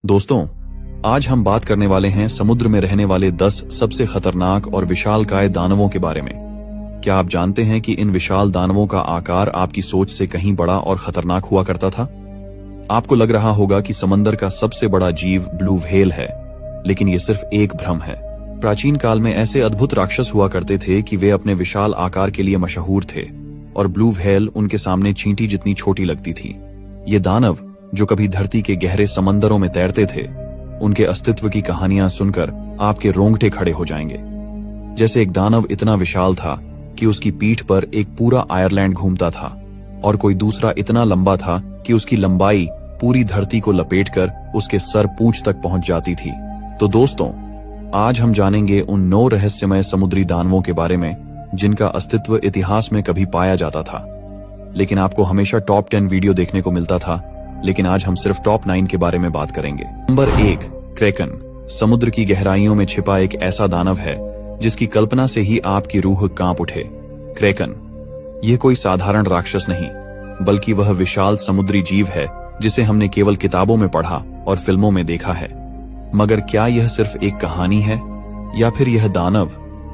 दोस्तों, आज हम बात करने वाले हैं समुद्र में रहने वाले 10 सबसे खतरनाक और विशालकाय दानवों के बारे में। क्या आप जानते हैं कि इन विशाल दानवों का आकार आपकी सोच से कहीं बड़ा और खतरनाक हुआ करता था? आपको लग रहा होगा कि समंदर का सबसे बड़ा जीव ब्लू व्हेल है, लेकिन ये सिर्फ एक भ्रम है। प्राचीन काल में ऐसे अद्भुत राक्षस हुआ करते थे कि वे अपने विशाल आकार के लिए मशहूर थे और ब्लू व्हेल उनके सामने चींटी जितनी छोटी लगती थी। ये दानव, जो कभी धरती के गहरे समंदरों में तैरते थे, उनके अस्तित्व की कहानियां सुनकर आपके रोंगटे खड़े हो जाएंगे। जैसे एक दानव इतना विशाल था कि उसकी पीठ पर एक पूरा आयरलैंड घूमता था, और कोई दूसरा इतना लंबा था कि उसकी लंबाई पूरी धरती को लपेटकर उसके सर पूंछ तक पहुंच जाती थी। तो दोस्तों, आज हम जानेंगे उन 9 रहस्यमय समुद्री दानवों के बारे में जिनका अस्तित्व इतिहास में कभी पाया जाता था। लेकिन आपको हमेशा टॉप 10 वीडियो देखने को मिलता था, लेकिन आज हम सिर्फ टॉप 9 के बारे में बात करेंगे। नंबर 1, क्रेकन। समुद्र की गहराइयों में छिपा एक ऐसा दानव है जिसकी कल्पना से ही आपकी रूह कांप उठे। क्रेकन यह कोई साधारण राक्षस नहीं, बल्कि वह विशाल समुद्री जीव है जिसे हमने केवल किताबों में पढ़ा और फिल्मों में देखा है। मगर क्या यह सिर्फ एक कहानी है, या फिर यह दानव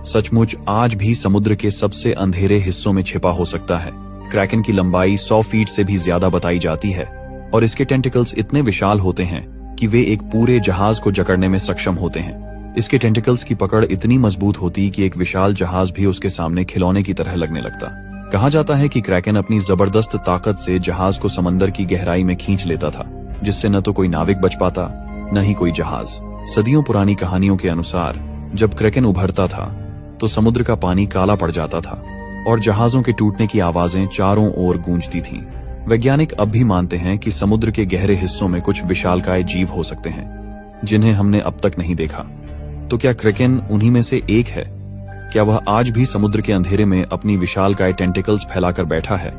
सचमुच आज भी समुद्र के सबसे अंधेरे हिस्सों में छिपा हो सकता है? क्रेकन की लंबाई 100 फीट से भी ज्यादा बताई जाती है, और इसके टेंटिकल्स इतने विशाल होते हैं कि वे एक पूरे जहाज को जकड़ने में सक्षम होते हैं। इसके टेंटिकल्स की पकड़ इतनी मजबूत होती कि एक विशाल जहाज भी उसके सामने खिलौने की तरह लगने लगता। कहा जाता है कि क्रेकन अपनी जबरदस्त ताकत से जहाज को समंदर की गहराई में खींच लेता था, जिससे न तो कोई नाविक बच पाता, न ही कोई जहाज। सदियों पुरानी कहानियों के अनुसार जब क्रेकन उभरता था तो समुद्र का पानी काला पड़ जाता था और जहाजों के टूटने की आवाजें चारों ओर गूंजती थीं। वैज्ञानिक अब भी मानते हैं कि समुद्र के गहरे हिस्सों में कुछ विशालकाय जीव हो सकते हैं जिन्हें हमने अब तक नहीं देखा। तो क्या क्रेकन उन्हीं में से एक है? क्या वह आज भी समुद्र के अंधेरे में अपनी विशालकाय टेंटिकल्स फैलाकर बैठा है,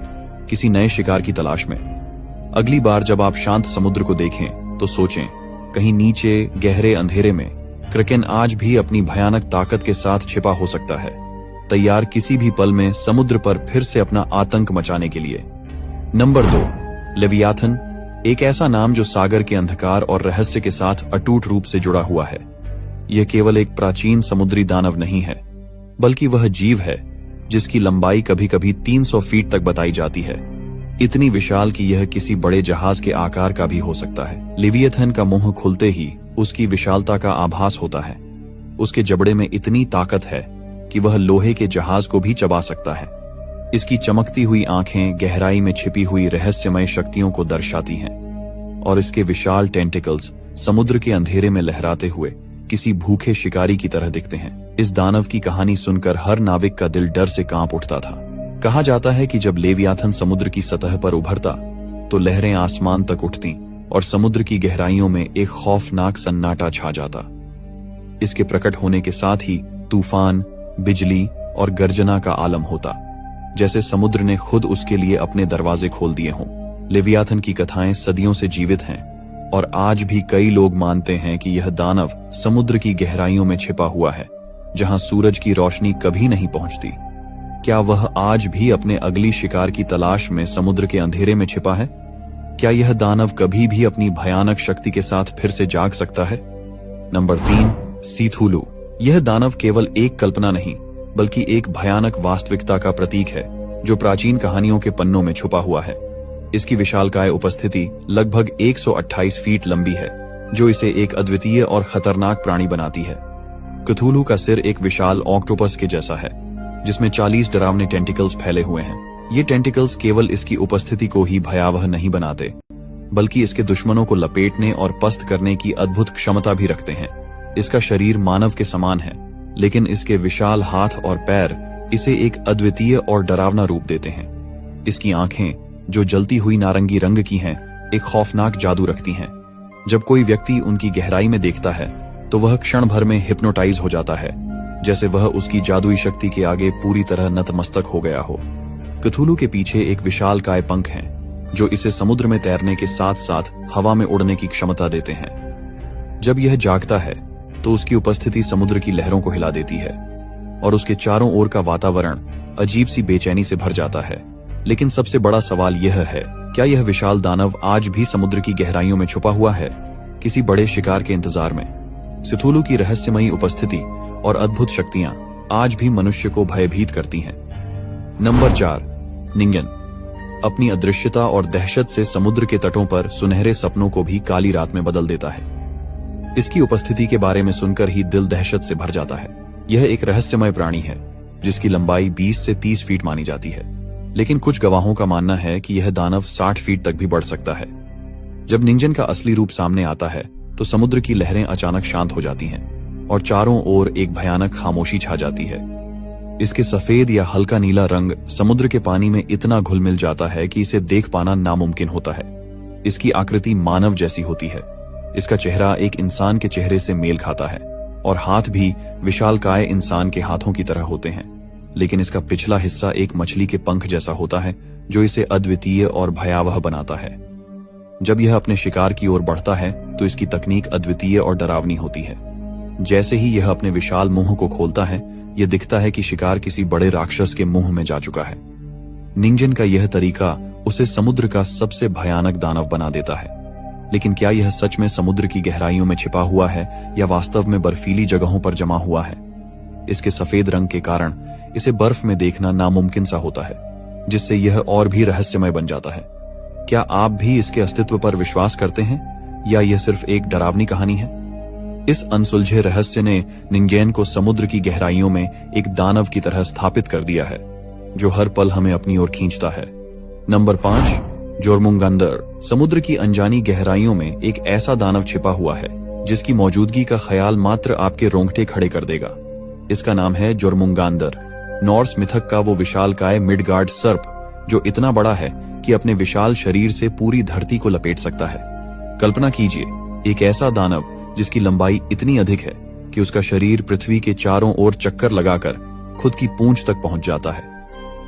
किसी नए शिकार की तलाश में? अगली बार जब आप शांत समुद्र को देखें तो सोचें, कहीं नीचे गहरे अंधेरे में क्रेकन आज भी अपनी भयानक ताकत के साथ छिपा हो सकता है, तैयार किसी भी पल में समुद्र पर फिर से अपना आतंक मचाने के लिए। Number 2, Leviathan. एक ऐसा नाम जो सागर के अंधकार और रहस्य के साथ अटूट रूप से जुड़ा हुआ है। यह केवल एक प्राचीन समुद्री दानव नहीं है, बल्कि वह जीव है जिसकी लंबाई कभी कभी 300 फीट तक बताई जाती है। इतनी विशाल कि यह किसी बड़े जहाज के आकार का भी हो सकता है। लेवियाथन का मुंह खुलते ही उसकी विशालता का आभास होता है। उसके जबड़े में इतनी ताकत है कि वह लोहे के जहाज को भी चबा सकता है। इसकी चमकती हुई आंखें गहराई में छिपी हुई रहस्यमय शक्तियों को दर्शाती हैं, और इसके विशाल टेंटिकल्स समुद्र के अंधेरे में लहराते हुए किसी भूखे शिकारी की तरह दिखते हैं। इस दानव की कहानी सुनकर हर नाविक का दिल डर से कांप उठता था। कहा जाता है कि जब लेवियाथन समुद्र की सतह पर उभरता तो लहरें आसमान तक उठती और समुद्र की गहराइयों में एक खौफनाक सन्नाटा छा जाता। इसके प्रकट होने के साथ ही तूफान, बिजली और गर्जना का आलम होता, जैसे समुद्र ने खुद उसके लिए अपने दरवाजे खोल दिए हों। लेवियाथन की कथाएं सदियों से जीवित हैं, और आज भी कई लोग मानते हैं कि यह दानव समुद्र की गहराइयों में छिपा हुआ है, जहां सूरज की रोशनी कभी नहीं पहुंचती। क्या वह आज भी अपने अगली शिकार की तलाश में समुद्र के अंधेरे में छिपा है? क्या यह दानव कभी भी अपनी भयानक शक्ति के साथ फिर से जाग सकता है? नंबर 3, सीथुलू। यह दानव केवल एक कल्पना नहीं, बल्कि एक भयानक वास्तविकता का प्रतीक है जो प्राचीन कहानियों के पन्नों में छुपा हुआ है। इसकी विशालकाय उपस्थिति लगभग 128 फीट लंबी है, जो इसे एक अद्वितीय और खतरनाक प्राणी बनाती है। क्थूलू का सिर एक विशाल ऑक्टोपस के जैसा है, जिसमें 40 डरावने टेंटिकल्स फैले हुए हैं। ये टेंटिकल्स केवल इसकी उपस्थिति को ही भयावह नहीं बनाते, बल्कि इसके दुश्मनों को लपेटने और पस्त करने की अद्भुत क्षमता भी रखते हैं। इसका शरीर मानव के समान है, लेकिन इसके विशाल हाथ और पैर इसे एक अद्वितीय और डरावना रूप देते हैं। इसकी आंखें, जो जलती हुई नारंगी रंग की हैं, एक खौफनाक जादू रखती हैं। जब कोई व्यक्ति उनकी गहराई में देखता है तो वह क्षण भर में हिप्नोटाइज हो जाता है, जैसे वह उसकी जादुई शक्ति के आगे पूरी तरह नतमस्तक हो गया हो। क्थूलू के पीछे एक विशालकाय पंख हैं, जो इसे समुद्र में तैरने के साथ साथ हवा में उड़ने की क्षमता देते हैं। जब यह जागता है तो उसकी उपस्थिति समुद्र की लहरों को हिला देती है, और उसके चारों ओर का वातावरण अजीब सी बेचैनी से भर जाता है। लेकिन सबसे बड़ा सवाल यह है, क्या यह विशाल दानव आज भी समुद्र की गहराइयों में छुपा हुआ है, किसी बड़े शिकार के इंतजार में। सिथुलू की रहस्यमयी उपस्थिति और अद्भुत शक्तियां आज भी मनुष्य को भयभीत करती हैं। नंबर 4, निंगन। अपनी अदृश्यता और दहशत से समुद्र के तटों पर सुनहरे सपनों को भी काली रात में बदल देता है। इसकी उपस्थिति के बारे में सुनकर ही दिल दहशत से भर जाता है। यह एक रहस्यमय प्राणी है जिसकी लंबाई 20 से 30 फीट मानी जाती है, लेकिन कुछ गवाहों का मानना है कि यह दानव 60 फीट तक भी बढ़ सकता है। जब निंजन का असली रूप सामने आता है तो समुद्र की लहरें अचानक शांत हो जाती हैं और चारों ओर एक भयानक खामोशी छा जाती है। इसके सफेद या हल्का नीला रंग समुद्र के पानी में इतना घुल मिल जाता है कि इसे देख पाना नामुमकिन होता है। इसकी आकृति मानव जैसी होती है। इसका चेहरा एक इंसान के चेहरे से मेल खाता है और हाथ भी विशालकाय इंसान के हाथों की तरह होते हैं, लेकिन इसका पिछला हिस्सा एक मछली के पंख जैसा होता है जो इसे अद्वितीय और भयावह बनाता है। जब यह अपने शिकार की ओर बढ़ता है तो इसकी तकनीक अद्वितीय और डरावनी होती है। जैसे ही यह अपने विशाल मुंह को खोलता है, यह दिखता है कि शिकार किसी बड़े राक्षस के मुंह में जा चुका है। निंजन का यह तरीका उसे समुद्र का सबसे भयानक दानव बना देता है। लेकिन क्या यह सच में समुद्र की गहराइयों में छिपा हुआ है या वास्तव में बर्फीली जगहों पर जमा हुआ है? इसके सफेद रंग के कारण इसे बर्फ में देखना नामुमकिन सा होता है, जिससे यह और भी रहस्यमय बन जाता है। क्या आप भी इसके अस्तित्व पर विश्वास करते हैं या यह सिर्फ एक डरावनी कहानी है? इस अनसुलझे रहस्य ने निंजन को समुद्र की गहराइयों में एक दानव की तरह स्थापित कर दिया है, जो हर पल हमें अपनी ओर खींचता है। नंबर 5, जोरमुंगांदर। समुद्र की अनजानी गहराइयों में एक ऐसा दानव छिपा हुआ है जिसकी मौजूदगी का ख्याल मात्र आपके रोंगटे खड़े कर देगा। इसका नाम है जोरमुंगांदर, नॉर्स मिथक का वो विशालकाय मिडगार्ड सर्प जो इतना बड़ा है कि अपने विशाल शरीर से पूरी धरती को लपेट सकता है। कल्पना कीजिए, एक ऐसा दानव जिसकी लंबाई इतनी अधिक है कि उसका शरीर पृथ्वी के चारों ओर चक्कर लगाकर खुद की पूंछ तक पहुंच जाता है।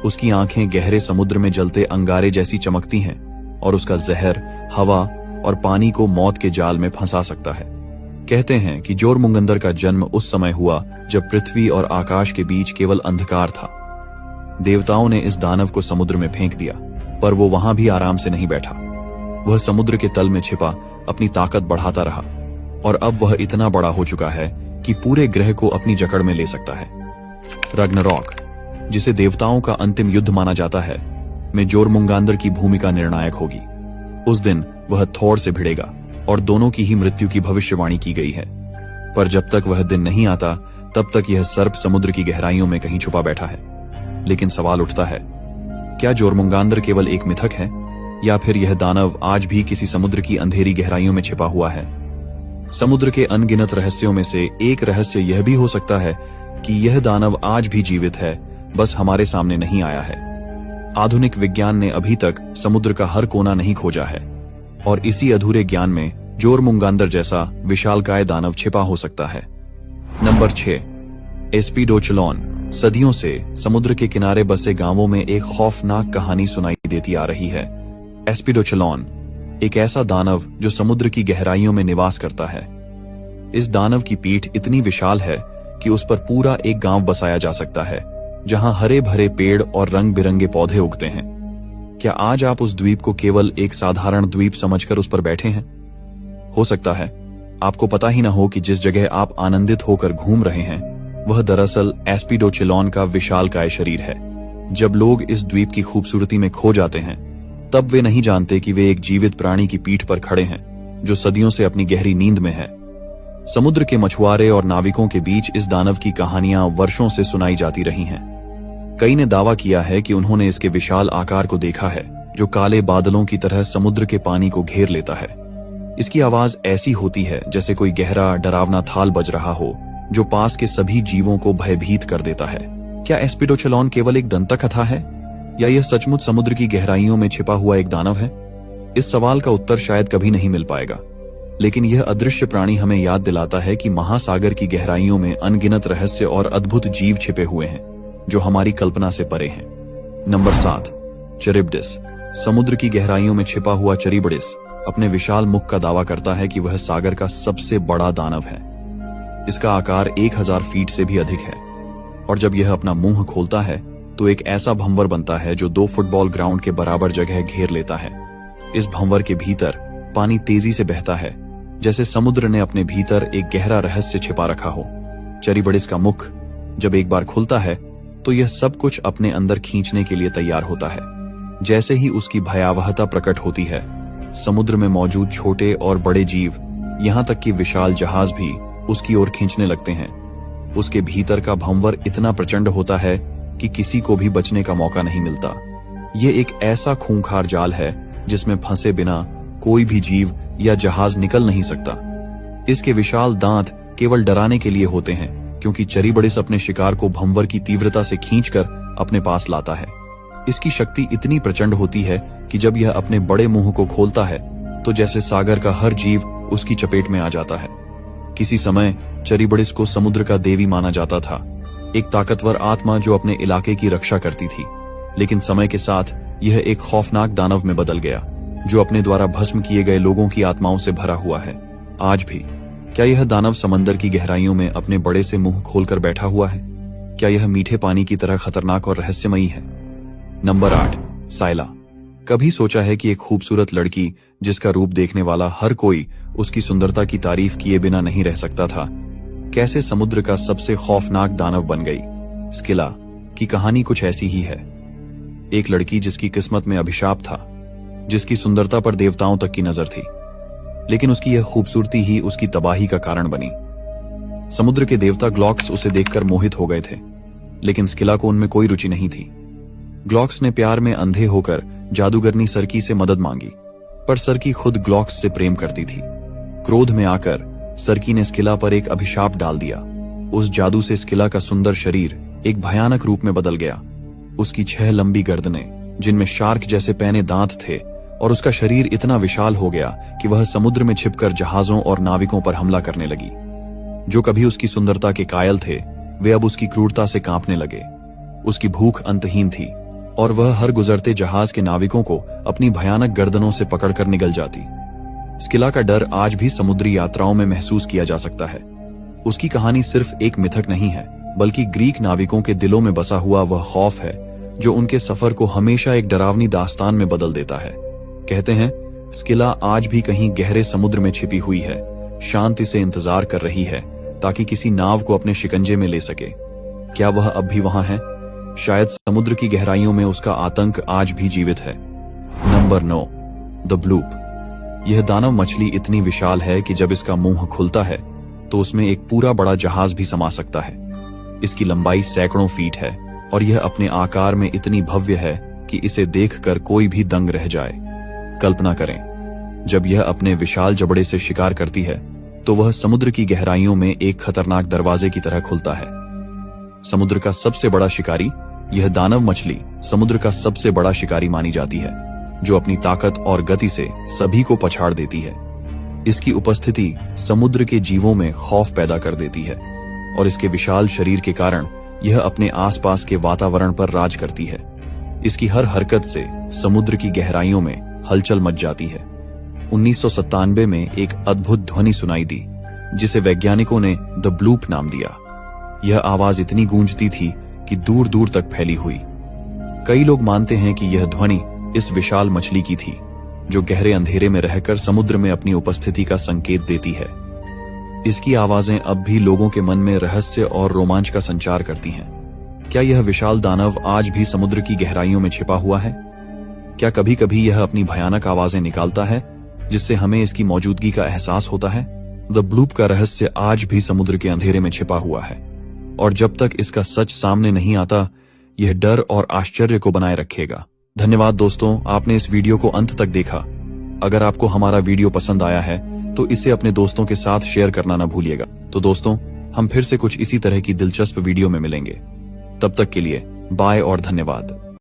उसकी आंखें गहरे समुद्र में जलते अंगारे जैसी चमकती हैं और उसका जहर हवा और पानी को मौत के जाल में फंसा सकता है। कहते हैं कि जोरमुंगंदर का जन्म उस समय हुआ जब पृथ्वी और आकाश के बीच केवल अंधकार था। देवताओं ने इस दानव को समुद्र में फेंक दिया, पर वो वहां भी आराम से नहीं बैठा। वह समुद्र के तल में छिपा अपनी ताकत बढ़ाता रहा और अब वह इतना बड़ा हो चुका है कि पूरे ग्रह को अपनी जकड़ में ले सकता है। रग्नारॉक, जिसे देवताओं का अंतिम युद्ध माना जाता है, में जोरमुंगांदर की भूमिका निर्णायक होगी। उस दिन वह थोर से भिड़ेगा और दोनों की ही मृत्यु की भविष्यवाणी की गई है। पर जब तक वह दिन नहीं आता तब तक यह सर्प समुद्र की गहराइयों में कहीं छुपा बैठा है। लेकिन सवाल उठता है, क्या जोरमुंगांदर केवल एक मिथक है या फिर यह दानव आज भी किसी समुद्र की अंधेरी गहराइयों में छिपा हुआ है? समुद्र के अनगिनत रहस्यों में से एक रहस्य यह भी हो सकता है कि यह दानव आज भी जीवित है, बस हमारे सामने नहीं आया है। आधुनिक विज्ञान ने अभी तक समुद्र का हर कोना नहीं खोजा है और इसी अधूरे ज्ञान में जोरमुंगांदर जैसा विशालकाय दानव छिपा हो सकता है। नंबर 6, एस्पिडोचलॉन। सदियों से समुद्र के किनारे बसे गांवों में एक खौफनाक कहानी सुनाई देती आ रही है। एस्पिडोचलॉन एक ऐसा दानव जो समुद्र की गहराइयों में निवास करता है। इस दानव की पीठ इतनी विशाल है कि उस पर पूरा एक गांव बसाया जा सकता है, जहां हरे भरे पेड़ और रंग बिरंगे पौधे उगते हैं। क्या आज आप उस द्वीप को केवल एक साधारण द्वीप समझकर उस पर बैठे हैं? हो सकता है आपको पता ही न हो कि जिस जगह आप आनंदित होकर घूम रहे हैं वह दरअसल एस्पिडोचलॉन का विशालकाय शरीर है। जब लोग इस द्वीप की खूबसूरती में खो जाते हैं तब वे नहीं जानते कि वे एक जीवित प्राणी की पीठ पर खड़े हैं जो सदियों से अपनी गहरी नींद में है। समुद्र के मछुआरे और नाविकों के बीच इस दानव की कहानियां वर्षों से सुनाई जाती रही हैं। कई ने दावा किया है कि उन्होंने इसके विशाल आकार को देखा है, जो काले बादलों की तरह समुद्र के पानी को घेर लेता है। इसकी आवाज ऐसी होती है जैसे कोई गहरा डरावना थाल बज रहा हो, जो पास के सभी जीवों को भयभीत कर देता है। क्या एस्पिडोचलॉन केवल एक दंतकथा है या यह सचमुच समुद्र की गहराइयों में छिपा हुआ एक दानव है? इस सवाल का उत्तर शायद कभी नहीं मिल पाएगा, लेकिन यह अदृश्य प्राणी हमें याद दिलाता है कि महासागर की गहराइयों में अनगिनत रहस्य और अद्भुत जीव छिपे हुए हैं जो हमारी कल्पना से परे हैं। नंबर 7, चरिबडिस। समुद्र की गहराइयों में छिपा हुआ चरिबडिस अपने विशाल मुख का दावा करता है कि वह सागर का सबसे बड़ा दानव है। इसका आकार 1000 फीट से भी अधिक है और जब यह अपना मुंह खोलता है तो एक ऐसा भंवर बनता है जो 2 फुटबॉल ग्राउंड के बराबर जगह घेर लेता है। इस भंवर के भीतर पानी तेजी से बहता है जैसे समुद्र ने अपने भीतर एक गहरा रहस्य छिपा रखा हो। चैरिबडिस का मुख जब एक बार खुलता है तो यह सब कुछ अपने अंदर खींचने के लिए तैयार होता है। जैसे ही उसकी भयावहता प्रकट होती है, समुद्र में मौजूद छोटे और बड़े जीव, यहाँ तक कि विशाल जहाज भी उसकी ओर खींचने लगते हैं। उसके भीतर का भंवर इतना प्रचंड होता है कि किसी को भी बचने का मौका नहीं मिलता। ये एक ऐसा खूंखार जाल है जिसमें फंसे बिना कोई भी जीव या जहाज निकल नहीं सकता। इसके विशाल दांत केवल डराने के लिए होते हैं, क्योंकि चैरिबडिस अपने शिकार को भंवर की तीव्रता से खींचकर अपने पास लाता है। इसकी शक्ति इतनी प्रचंड होती है कि जब यह अपने बड़े मुंह को खोलता है तो जैसे सागर का हर जीव उसकी चपेट में आ जाता है। किसी समय चैरिबडिस को समुद्र का देवी माना जाता था, एक ताकतवर आत्मा जो अपने इलाके की रक्षा करती थी। लेकिन समय के साथ यह एक खौफनाक दानव में बदल गया, जो अपने द्वारा भस्म किए गए लोगों की आत्माओं से भरा हुआ है। आज भी क्या यह दानव समंदर की गहराइयों में अपने बड़े से मुंह खोलकर बैठा हुआ है? क्या यह मीठे पानी की तरह खतरनाक और रहस्यमयी है? नंबर 8, साइला। कभी सोचा है कि एक खूबसूरत लड़की जिसका रूप देखने वाला हर कोई उसकी सुंदरता की तारीफ किए बिना नहीं रह सकता था, कैसे समुद्र का सबसे खौफनाक दानव बन गई? स्किला की कहानी कुछ ऐसी ही है। एक लड़की जिसकी किस्मत में अभिशाप था, जिसकी सुंदरता पर देवताओं तक की नजर थी, लेकिन उसकी यह खूबसूरती ही उसकी तबाही का कारण बनी। समुद्र के देवता ग्लॉक्स उसे देखकर मोहित हो गए थे, लेकिन स्किला को उनमें कोई रुचि नहीं थी। ग्लॉक्स ने प्यार में अंधे होकर जादूगरनी सर्की से मदद मांगी, पर सर्की खुद ग्लॉक्स से प्रेम करती थी। क्रोध में आकर सर्की ने स्किला पर एक अभिशाप डाल दिया। उस जादू से स्किला का सुंदर शरीर एक भयानक रूप में बदल गया। उसकी 6 लंबी गर्दनें, जिनमें शार्क जैसे पैने दांत थे, और उसका शरीर इतना विशाल हो गया कि वह समुद्र में छिपकर जहाजों और नाविकों पर हमला करने लगी। जो कभी उसकी सुंदरता के कायल थे, वे अब उसकी क्रूरता से कांपने लगे। उसकी भूख अंतहीन थी और वह हर गुजरते जहाज के नाविकों को अपनी भयानक गर्दनों से पकड़कर निगल जाती। स्किला का डर आज भी समुद्री यात्राओं में महसूस किया जा सकता है। उसकी कहानी सिर्फ एक मिथक नहीं है, बल्कि ग्रीक नाविकों के दिलों में बसा हुआ वह खौफ है जो उनके सफर को हमेशा एक डरावनी दास्तान में बदल देता है। कहते हैं स्किला आज भी कहीं गहरे समुद्र में छिपी हुई है, शांति से इंतजार कर रही है ताकि किसी नाव को अपने शिकंजे में ले सके। क्या वह अब भी वहां है? शायद समुद्र की गहराइयों में उसका आतंक आज भी जीवित है। Number 9, the bloop. यह दानव मछली इतनी विशाल है कि जब इसका मुंह खुलता है तो उसमें एक पूरा बड़ा जहाज भी समा सकता है। इसकी लंबाई सैकड़ों फीट है और यह अपने आकार में इतनी भव्य है कि इसे देखकर कोई भी दंग रह जाए। कल्पना करें, जब यह अपने विशाल जबड़े से शिकार करती है तो वह समुद्र की गहराइयों में एक खतरनाक दरवाजे की तरह खुलता है। समुद्र का सबसे बड़ा शिकारी, यह दानव मछली समुद्र का सबसे बड़ा शिकारी मानी जाती है, जो अपनी ताकत और गति से सभी को पछाड़ देती है। इसकी उपस्थिति समुद्र के जीवों में खौफ पैदा कर देती है और इसके विशाल शरीर के कारण यह अपने आसपास के वातावरण पर राज करती है। इसकी हर हरकत से समुद्र की गहराइयों में हलचल मच जाती है। 1997 में एक अद्भुत ध्वनि सुनाई दी, जिसे वैज्ञानिकों ने द ब्लूप नाम दिया। यह आवाज इतनी गूंजती थी कि दूर दूर तक फैली हुई। कई लोग मानते हैं कि यह ध्वनि इस विशाल मछली की थी, जो गहरे अंधेरे में रहकर समुद्र में अपनी उपस्थिति का संकेत देती है। इसकी आवाजें अब भी लोगों के मन में रहस्य और रोमांच का संचार करती हैं। क्या यह विशाल दानव आज भी समुद्र की गहराइयों में छिपा हुआ है? क्या कभी कभी यह अपनी भयानक आवाजें निकालता है, जिससे हमें इसकी मौजूदगी का एहसास होता है? द ब्लूप का रहस्य आज भी समुद्र के अंधेरे में छिपा हुआ है, और जब तक इसका सच सामने नहीं आता, यह डर और आश्चर्य को बनाए रखेगा। धन्यवाद दोस्तों, आपने इस वीडियो को अंत तक देखा। अगर आपको हमारा वीडियो पसंद आया है तो इसे अपने दोस्तों के साथ शेयर करना ना भूलिएगा। तो दोस्तों, हम फिर से कुछ इसी तरह की दिलचस्प वीडियो में मिलेंगे। तब तक के लिए बाय और धन्यवाद।